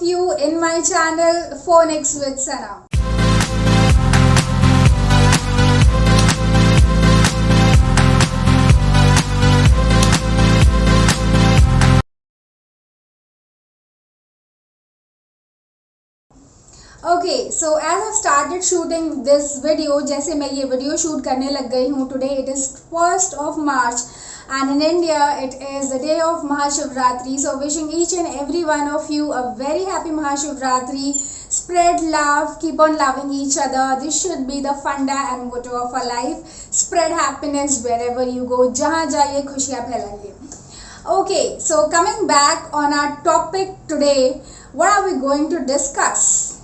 you in my channel Phonics with Sana. Okay, so as I've started shooting this video, जैसे मैं ये video shoot करने लग गई हूँ, today it is 1st of March and in India it is the day of Mahashivratri. So wishing each and every one of you a very happy Mahashivratri. Spread love, keep on loving each other. This should be the funda and motto of our life. Spread happiness wherever you go. जहाँ जाइए खुशियाँ फैलाइए. Okay, so coming back on our topic today, what are we going to discuss?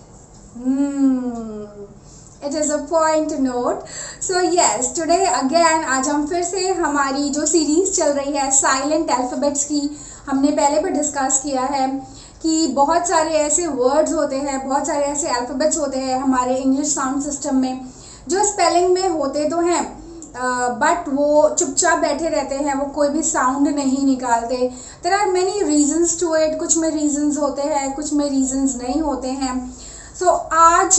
It is a point to note. So yes, today again आज हम फिर से हमारी जो series चल रही है साइलेंट अल्फ़ाबेट्स की, हमने पहले भी डिस्कस किया है कि बहुत सारे ऐसे वर्ड्स होते हैं, बहुत सारे ऐसे अल्फ़ाबेट्स होते हैं हमारे इंग्लिश साउंड सिस्टम में जो स्पेलिंग में होते तो हैं बट वो चुपचाप बैठे रहते हैं, वो कोई भी साउंड नहीं निकालते. There are many reasons to it. कुछ में रीजंस होते हैं, कुछ में रीजंस नहीं होते हैं. सो आज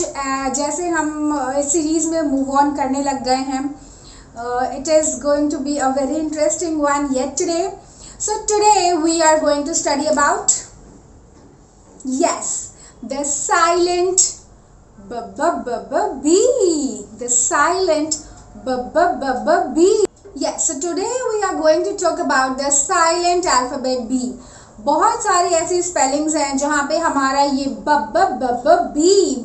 जैसे हम इस सीरीज़ में मूव ऑन करने लग गए हैं, it is going to be a very interesting one yet today. So today we are going to study about the silent B. The silent B. Yes, so today we are going to talk about the silent alphabet B. बहुत सारी ऐसी spellings हैं जहाँ पे हमारा ये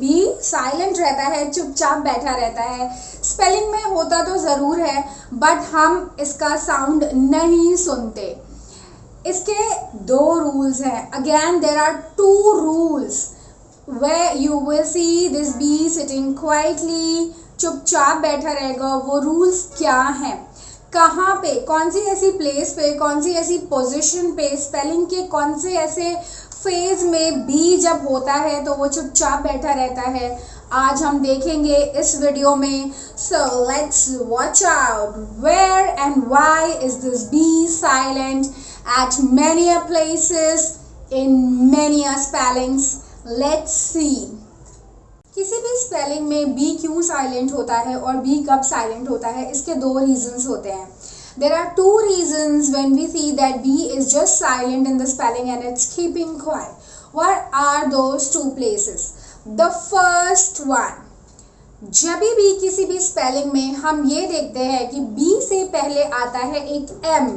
B silent रहता है, चुपचाप बैठा रहता है. स्पेलिंग में होता तो ज़रूर है बट हम इसका साउंड नहीं सुनते. इसके दो रूल्स हैं. Again there are two rules where you will see this bee sitting quietly, चुपचाप बैठा रहेगा. वो रूल्स क्या हैं, कहाँ पे, कौन सी ऐसी प्लेस पे, कौन सी ऐसी पोजीशन पे, स्पेलिंग के कौन से ऐसे फेज में बी जब होता है तो वो चुपचाप बैठा रहता है, आज हम देखेंगे इस वीडियो में. So let's watch out where and why is this B silent at many a places in many a spellings. Let's see. किसी भी स्पेलिंग में बी क्यों साइलेंट होता है और बी कब साइलेंट होता है, इसके दो रीजंस होते हैं. There are two reasons when we see that B is just silent in the spelling and it's keeping quiet. What are those two places? The first one, जब भी किसी भी स्पेलिंग में हम ये देखते हैं कि बी से पहले आता है एक एम,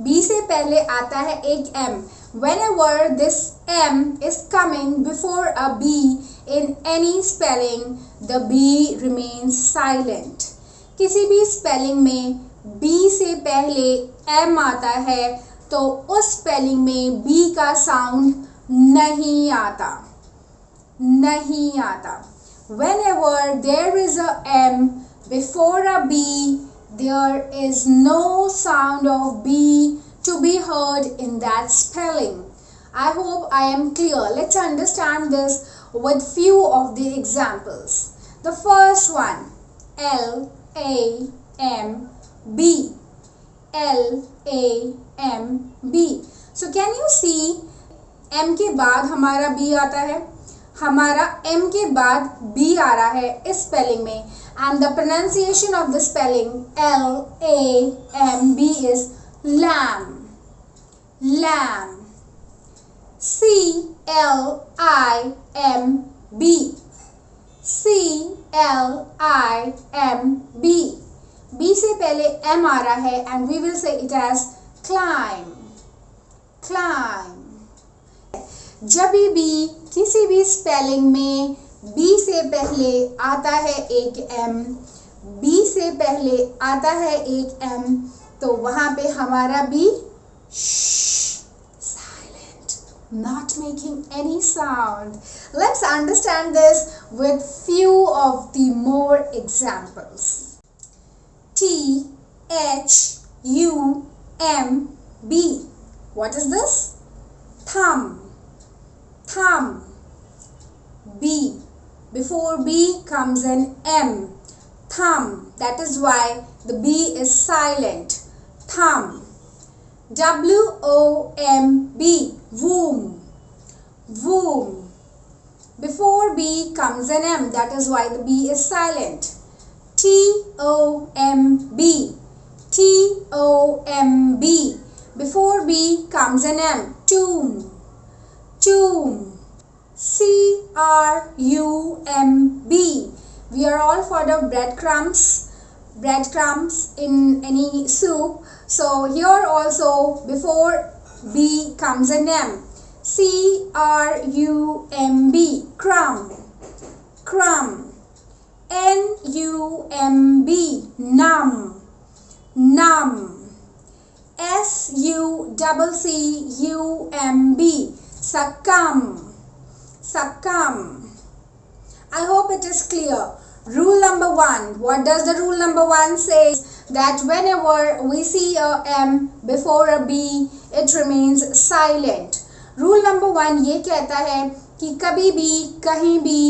बी से पहले आता है एक M. Whenever this M is coming before a B in any spelling, the B remains silent. किसी भी स्पेलिंग में B से पहले M आता है तो उस स्पेलिंग में B का साउंड नहीं आता. Whenever there is a M before a B, there is no sound of B to be heard in that spelling. I hope I am clear. Let's understand this with few of the examples. The first one, L-A-M-B. L-A-M-B. So can you see M के बाद हमारा B आता है, हमारा M के बाद B आ रहा है इस स्पेलिंग में, and the pronunciation of the spelling L-A-M-B is lamb. C-L-I-M-B. C-L-I-M-B. B से पहले M आ रहा है and we will say it as climb. जब भी किसी भी स्पेलिंग में B से पहले आता है एक M, B से पहले आता है एक M, तो वहाँ पे हमारा B silent, not making any sound. Let's understand this with few of the more examples. T-H-U-M-B. What is this? Thumb. B. Before B comes an M. Thumb. That is why the B is silent. Thumb. W-O-M-B. Womb. Before B comes an M, that is why the B is silent. T-O-M-B, T-O-M-B. Before B comes an M, tomb, tomb. C-R-U-M-B. We are all fond of breadcrumbs in any soup. So here also before B comes an M. C-R-U-M-B, crumb, crumb. N-U-M-B, numb, numb. S-U-C-C-U-M-B, succumb, succumb. I hope it is clear. Rule number 1. What does the rule number 1 say? That whenever we see a M before a B, it remains silent. Rule number 1 ये कहता है कि कभी भी कहीं भी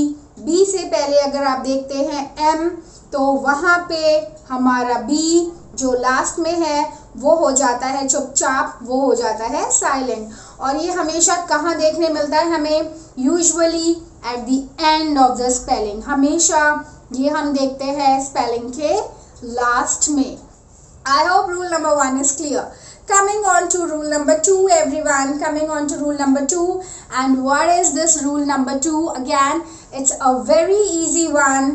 B से पहले अगर आप देखते हैं M, तो वहाँ पे हमारा B जो लास्ट में है वो हो जाता है चुपचाप, वो हो जाता है साइलेंट. और ये हमेशा कहाँ देखने मिलता है हमें? Usually at the end of the spelling. हमेशा ये हम देखते हैं स्पेलिंग के लास्ट में. I hope rule number 1 is clear. Coming on to rule number 2, everyone. Coming on to rule number 2. And what is this rule number 2? Again, it's a very easy one.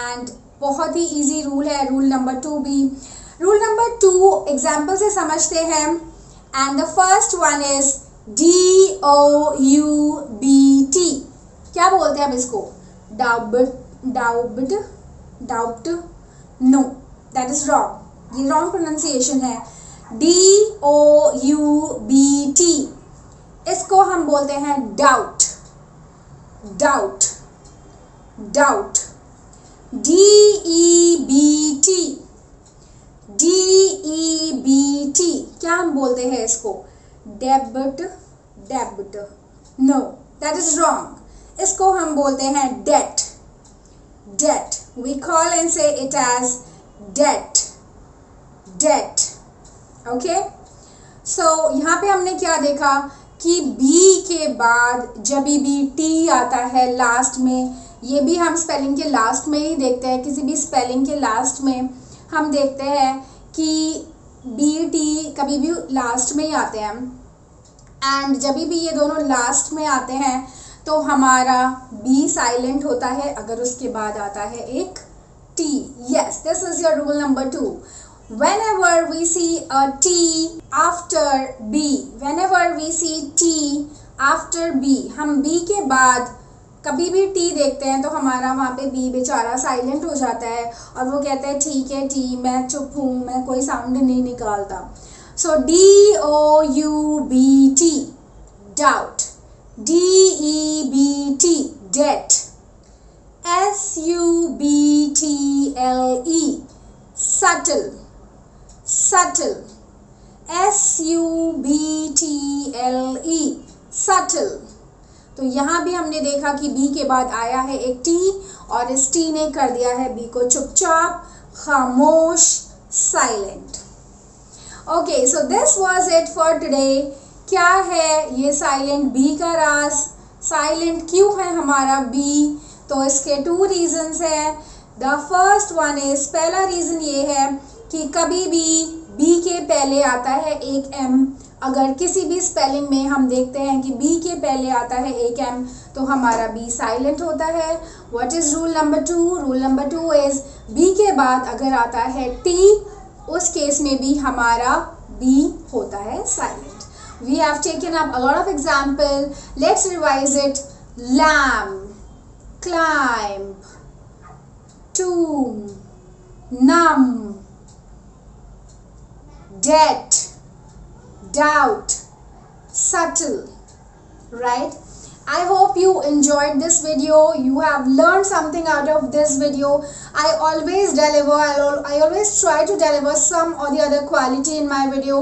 And बहुत ही easy rule है rule number 2 भी. Rule number 2 example से समझते हैं. And the first one is D-O-U-B-T. क्या बोलते हैं हम इसको? Doubt. No, that is wrong. ये wrong pronunciation है. D-O-U-B-T. इसको हम बोलते हैं doubt. D-E-B-T. क्या हम बोलते हैं इसको? Debit. No, that is wrong. इसको हम बोलते हैं debt. We call and say it as debt. Okay, so यहाँ पे हमने क्या देखा कि B के बाद जब भी T आता है लास्ट में, ये भी हम स्पेलिंग के लास्ट में ही देखते हैं. किसी भी स्पेलिंग के लास्ट में हम देखते हैं कि B T कभी भी लास्ट में ही आते हैं. एंड जब भी ये दोनों लास्ट में आते हैं तो हमारा B साइलेंट होता है अगर उसके बाद आता है एक T. Yes, this is your rule number 2. Whenever we see a T after B, हम B के बाद कभी भी T देखते हैं तो हमारा वहाँ पे B बेचारा साइलेंट हो जाता है और वो कहता है ठीक है T, मैं चुप हूँ, मैं कोई साउंड नहीं निकालता. So D-O-U-B-T, doubt. D-E-B-T, debt. S-U-B-T-L-E, subtle. S-U-B-T-L-E, subtle. तो यहाँ भी हमने देखा कि B के बाद आया है एक T और इस T ने कर दिया है B को चुपचाप, खामोश, silent. Okay, so this was it for today. क्या है ये साइलेंट B का राज? साइलेंट क्यों है हमारा B? तो इसके 2 रीजंस है. द फर्स्ट वन इज, पहला रीजन ये है कि कभी भी B के पहले आता है एक M. अगर किसी भी स्पेलिंग में हम देखते हैं कि B के पहले आता है एक M, तो हमारा B साइलेंट होता है. What is rule number 2? Rule number 2 is B के बाद अगर आता है T, उस केस में भी हमारा B होता है silent. We have taken up a lot of example. Let's revise it. Lamb, climb, tomb, numb, debt, doubt, subtle. Right? I hope you enjoyed this video. You have learned something out of this video. I always try to deliver some or the other quality in my video.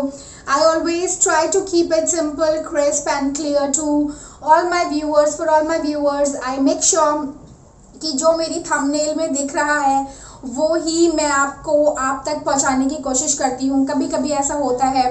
I always try to keep it simple, crisp and clear to all my viewers. For all my viewers, I make sure कि जो मेरी thumbnail में दिख रहा है वो ही मैं आप तक पहुंचाने की कोशिश करती हूँ. कभी कभी ऐसा होता है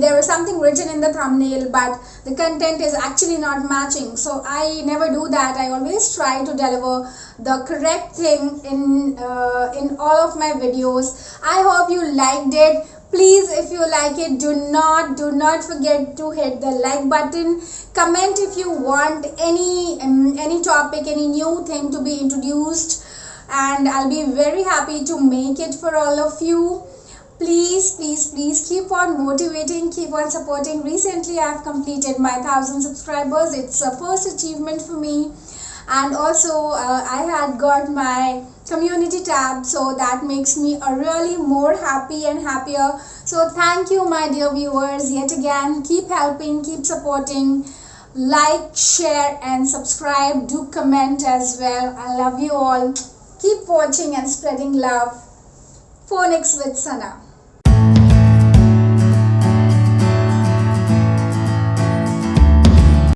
there was something written in the thumbnail but the content is actually not matching. So I never do that. I always try to deliver the correct thing in all of my videos. I hope you liked it. Please, if you like it, do not forget to hit the like button. Comment if you want any topic, any new thing to be introduced, and I'll be very happy to make it for all of you. Please keep on motivating, keep on supporting. Recently I've completed my 1,000 subscribers. It's a first achievement for me. And also I had got my community tab, so that makes me a really more happy and happier. So thank you, my dear viewers, yet again. Keep helping, keep supporting. Like, share and subscribe. Do comment as well. I love you all. Keep watching and spreading love. Phonics with Sana.